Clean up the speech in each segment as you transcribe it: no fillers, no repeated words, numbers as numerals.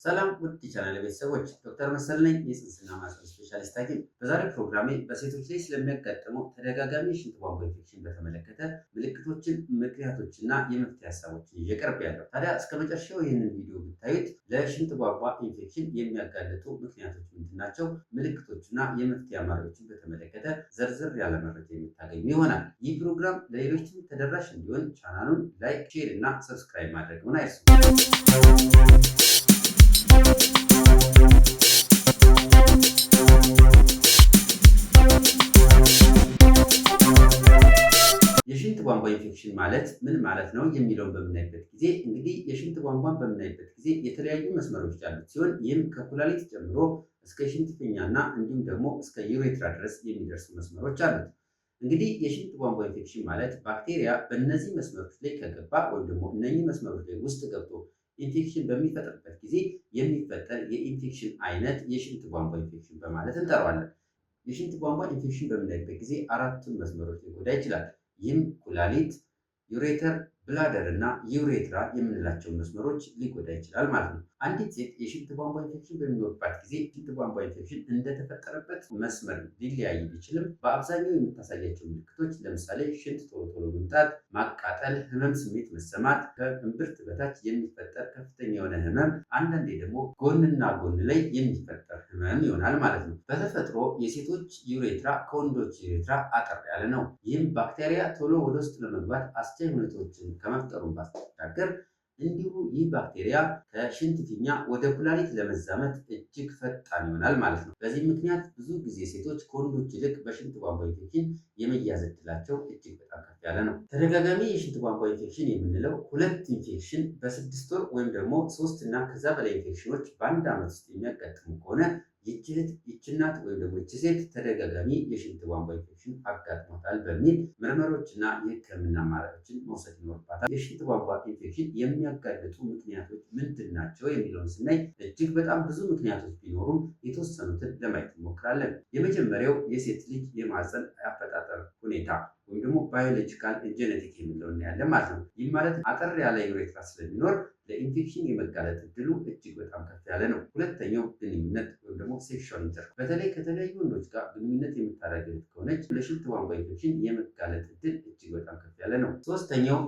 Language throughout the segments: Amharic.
ሰላም ውድ የቻናል ቤተሰቦች፣ ዶክተር መሰል ነኝ የፅንስና ማህፀን ስፔሻሊስት ሐኪም። በዛሬው ፕሮግራሜ በሴቶች ላይ ስለሚያጋጥመው ተደጋጋሚ የሽንት ቧንቧ ኢንፌክሽን በተመለከተ ምልክቶችን፣ ምክንያቶችና የመፍትሄ ሀሳቦችን ይዤ ቀርቤያለሁ። ታዲያ እስከ መጨረሻው ይህንን ቪዲዮ ብታዩት ለሽንት ቧንቧ ኢንፌክሽን የሚያጋልጡ ምክንያቶች ምንድን ናቸው፣ ምልክቶችና የመፍትሄ አማራጮችን በተመለከተ ዘርዘር ያለ መረጃ የምታገኙ ይሆናል። ይህ ፕሮግራም ለሌሎችም ተደራሽ እንዲሆን ቻናሉን ላይክ፣ ሼር እና ሰብስክራይብ ማድረግን አይርሱ። የሽንት ቧንቧ ኢንፌክሽን ማለት ምን ማለት ነው የሚለውን በምናይበት ጊዜ እንግዲህ የሽንት ቧንቧን በምናይበት ጊዜ የተለያዩ መስመሮች ያሉት ሲሆን ይህም ከኩላሊት ጀምሮ እስከ ሽንት ፊኛ እና እንዲሁም ደግሞ እስከ ዩሬትራ ድረስ የሚደርሱ መስመሮች አሉት። እንግዲህ የሽንት ቧንቧ ኢንፌክሽን ማለት ባክቴሪያ በእነዚህ መስመሮች ላይ ከገባ ወይም ደግሞ እነዚህ መስመሮች ላይ ውስጥ ገብቶ ኢንፌክሽን በሚፈጥርበት ጊዜ የሚፈጠር የኢንፌክሽን አይነት የሽንት ቧንቧ ኢንፌክሽን በማለት እንጠራዋለን። የሽንት ቧንቧ ኢንፌክሽን በምናይበት ጊዜ አራቱን መስመሮች ሊጎዳ ይችላል። ይህም ኩላሊት፣ ዩሬተር፣ ብላደር እና ዩሬትራ የምንላቸው መስመሮች ሊጎዳ ይችላል ማለት ነው። አንዲት ሴት የሽንት ቧንቧ ኢንፌክሽን በሚኖርባት ጊዜ ሽንት ቧንቧ ኢንፌክሽን እንደተፈጠረበት መስመር ሊለያይ ቢችልም በአብዛኛው የምታሳያቸው ምልክቶች ለምሳሌ ሽንት ቶሎ ቶሎ መምጣት፣ ማቃጠል፣ ህመም ስሜት መሰማት፣ ከእምብርት በታች የሚፈጠር ከፍተኛ የሆነ ህመም፣ አንዳንዴ ደግሞ ጎንና ጎን ላይ የሚፈጠር ህመም ይሆናል ማለት ነው። በተፈጥሮ የሴቶች ዩሬትራ ከወንዶች ዩሬትራ አጠር ያለ ነው። ይህም ባክቴሪያ ቶሎ ወደ ውስጥ ለመግባት አስቻይ ሁኔታዎችን ከመፍጠሩን ባሻገር እንዲሁ ይህ ባክቴሪያ ከሽንት ፊኛ ወደ ኩላሊት ለመዛመት እጅግ ፈጣን ይሆናል ማለት ነው። በዚህ ምክንያት ብዙ ጊዜ ሴቶች ከወንዶች ይልቅ በሽንት ቧንቧ ኢንፌክሽን የመያዝ እድላቸው እጅግ በጣም ከፍ ያለ ነው። ተደጋጋሚ የሽንት ቧንቧ ኢንፌክሽን የምንለው ሁለት ኢንፌክሽን በ6 ወር ወይም ደግሞ 3 እና ከዛ በላይ ኢንፌክሽኖች በአንድ ዓመት ውስጥ የሚያጋጥሙ ከሆነ ይች እናት ወይም ደግሞ ይች ሴት ተደጋጋሚ የሽንት ቧንቧ ኢንፌክሽን አጋጥሟታል በሚል ምርመሮችና የሕክምና አማራጮችን መውሰድ ይኖርባታል። የሽንት ቧንቧ ኢንፌክሽን የሚያጋልጡ ምክንያቶች ምንድን ናቸው የሚለውን ስናይ እጅግ በጣም ብዙ ምክንያቶች ቢኖሩም የተወሰኑትን ለማየት እንሞክራለን። የመጀመሪያው የሴት ልጅ የማህፀን አፈጣጠር ሁኔታ ወይም ደግሞ ባዮሎጂካል ጄኔቲክ የምንለው እናያለን ማለት ነው። ይህ ማለት አጠር ያለ ዩሬትራ ስለሚኖር ለኢንፌክሽን የመጋለጥ እድሉ እጅግ በጣም ከፍ ያለ ነው። ሁለተኛው ግንኙነት ወይም ደግሞ ሴክሹዋል ኢንተርኮርስ፣ በተለይ ከተለያዩ ወንዶች ጋር ግንኙነት የምታደርግ ከሆነች ለሽንት ቧንቧ ኢንፌክሽን የመጋለጥ እድል እጅግ በጣም ከፍ ያለ ነው። ሶስተኛው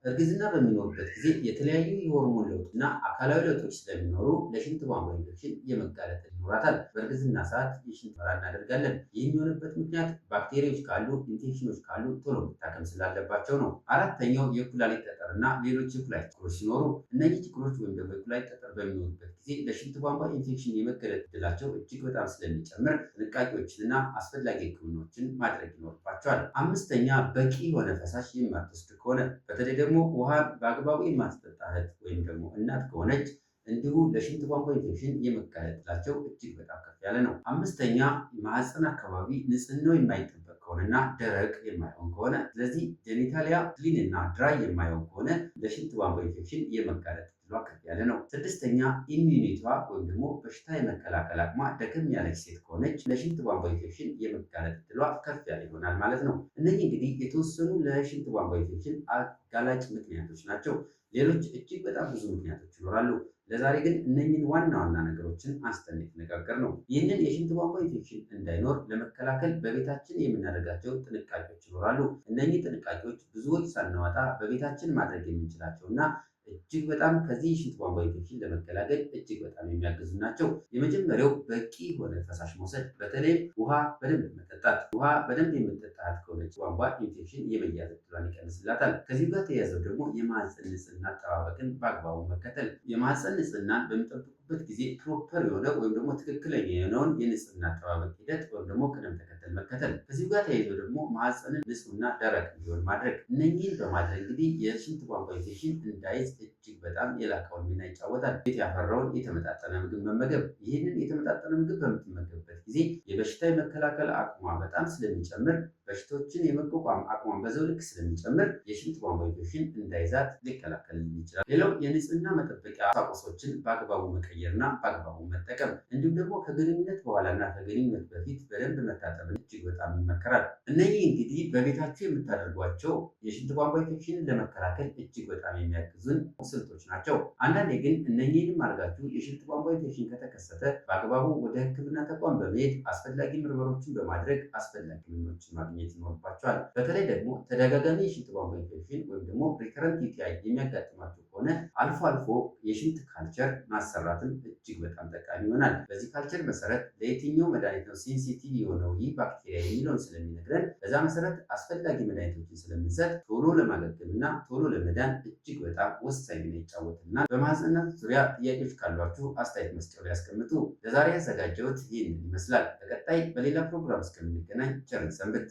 እርግዝና በሚኖርበት ጊዜ የተለያዩ የሆርሞን ለውጥና አካላዊ ለውጦች ስለሚኖሩ ለሽንት ቧንቧ ኢንፌክሽን የመጋለጥ ይኖራታል። በእርግዝና ሰዓት የሽንት ምርመራ እናደርጋለን። ይህ የሚሆንበት ምክንያት ባክቴሪያዎች ካሉ፣ ኢንፌክሽኖች ካሉ ቶሎ መታከም ስላለባቸው ነው። አራተኛው የኩላሊት ጠጠር እና ሌሎች የኩላሊት ችግሮች ሲኖሩ እነዚህ ችግሮች ወይም ደግሞ የኩላሊት ጠጠር በሚኖሩበት ጊዜ ለሽንት ቧንቧ ኢንፌክሽን የመጋለጥ እድላቸው እጅግ በጣም ስለሚጨምር ጥንቃቄዎችንና አስፈላጊ ሕክምናዎችን ማድረግ ይኖርባቸዋል። አምስተኛ በቂ የሆነ ፈሳሽ የማትወስድ ከሆነ በተለይ ደግሞ ውሃ በአግባቡ የማትጠጣ እህት ወይም ደግሞ እናት ከሆነች እንዲሁ ለሽንት ቧንቧ ኢንፌክሽን የመጋለጥ እድላቸው እጅግ በጣም ከፍ ያለ ነው። አምስተኛ ማህፀን አካባቢ ንጽህናው የማይጠበቅ ከሆነና ደረቅ የማይሆን ከሆነ፣ ስለዚህ ጄኒታሊያ ክሊን እና ድራይ የማይሆን ከሆነ ለሽንት ቧንቧ ኢንፌክሽን የመጋለጥ እድሏ ከፍ ያለ ነው። ስድስተኛ ኢሚዩኒቲዋ ወይም ደግሞ በሽታ የመከላከል አቅሟ ደከም ያለች ሴት ከሆነች ለሽንት ቧንቧ ኢንፌክሽን የመጋለጥ እድሏ ከፍ ያለ ይሆናል ማለት ነው። እነዚህ እንግዲህ የተወሰኑ ለሽንት ቧንቧ ኢንፌክሽን አጋላጭ ምክንያቶች ናቸው። ሌሎች እጅግ በጣም ብዙ ምክንያቶች ይኖራሉ። ለዛሬ ግን እነኝህን ዋና ዋና ነገሮችን አንስተን የተነጋገር ነው። ይህንን የሽንት ቧንቧ ኢንፌክሽን እንዳይኖር ለመከላከል በቤታችን የምናደርጋቸው ጥንቃቄዎች ይኖራሉ። እነኚህ ጥንቃቄዎች ብዙዎች ሳናወጣ በቤታችን ማድረግ የምንችላቸው እና እጅግ በጣም ከዚህ የሽንት ቧንቧ ኢንፌክሽን ለመከላከል እጅግ በጣም የሚያግዙ ናቸው። የመጀመሪያው በቂ የሆነ ፈሳሽ መውሰድ፣ በተለይም ውሃ በደንብ መጠጣት። ውሃ በደንብ የምጠጣት ከሆነች ቧንቧ ኢንፌክሽን የመያዝ እድሏን ይቀንስላታል። ከዚህ ጋር ተያይዘው ደግሞ የማህፀን ንጽህና አጠባበቅን በአግባቡ መከተል። የማህፀን ንጽህናን በሚጠብቁበት ጊዜ ፕሮፐር የሆነ ወይም ደግሞ ትክክለኛ የሆነውን የንጽህና አጠባበቅ ሂደት ወይም ደግሞ ቅደም ተከተል መከተል። ከዚህ ጋር ተያይዘው ደግሞ ማህፀንን ንጹህና ደረቅ እንዲሆን ማድረግ። እነኚህን በማድረግ እንግዲህ የሽንት ቧንቧ ኢንፌክሽን እንዳይዝ እጅግ በጣም የላቀውን ሚና ይጫወታል። ቤት ያፈራውን የተመጣጠነ ምግብ መመገብ። ይህንን የተመጣጠነ ምግብ በምትመገብበት ጊዜ የበሽታ የመከላከል አቅሟ በጣም ስለሚጨምር፣ በሽታዎችን የመቋቋም አቅሟን በዛው ልክ ስለሚጨምር የሽንት ቧንቧ ኢንፌክሽን እንዳይዛት ሊከላከልልን ይችላል። ሌላው የንጽህና መጠበቂያ ቁሳቁሶችን በአግባቡ መቀየርና በአግባቡ መጠቀም፣ እንዲሁም ደግሞ ከግንኙነት በኋላና ከግንኙነት በፊት በደንብ መታጠብን እጅግ በጣም ይመከራል። እነዚህ እንግዲህ በቤታችሁ የምታደርጓቸው የሽንት ቧንቧ ኢንፌክሽንን ለመከላከል እጅግ በጣም የሚያግዙን ስልቶች ናቸው። አንዳንዴ ግን እነኚህንም አድርጋችሁ የሽንት ቧንቧ ኢንፌክሽን ከተከሰተ በአግባቡ ወደ ሕክምና ተቋም በመሄድ አስፈላጊ ምርመሮችን በማድረግ አስፈላጊ ምኖችን ማግኘት ይኖርባቸዋል። በተለይ ደግሞ ተደጋጋሚ የሽንት ቧንቧ ኢንፌክሽን ወይም ደግሞ ሪከረንት ዩቲአይ የሚያጋጥማቸው ከሆነ አልፎ አልፎ የሽንት ካልቸር ማሰራትም እጅግ በጣም ጠቃሚ ይሆናል። በዚህ ካልቸር መሰረት ለየትኛው መድኃኒት ነው ሴንሲቲቭ የሆነው ይህ ባክቴሪያ የሚለውን ስለሚነግረን በዛ መሰረት አስፈላጊ መድኃኒቶችን ስለምንሰጥ ቶሎ ለማገገም እና ቶሎ ለመዳን እጅግ በጣም ወሳኝ ሚና ይጫወትና በማህፀንና ዙሪያ ጥያቄዎች ካሏችሁ አስተያየት መስጫው ላይ ያስቀምጡ። ለዛሬ ያዘጋጀሁት ይህንን ይመስላል። በቀጣይ በሌላ ፕሮግራም እስከምንገናኝ ቸር እንሰንብት።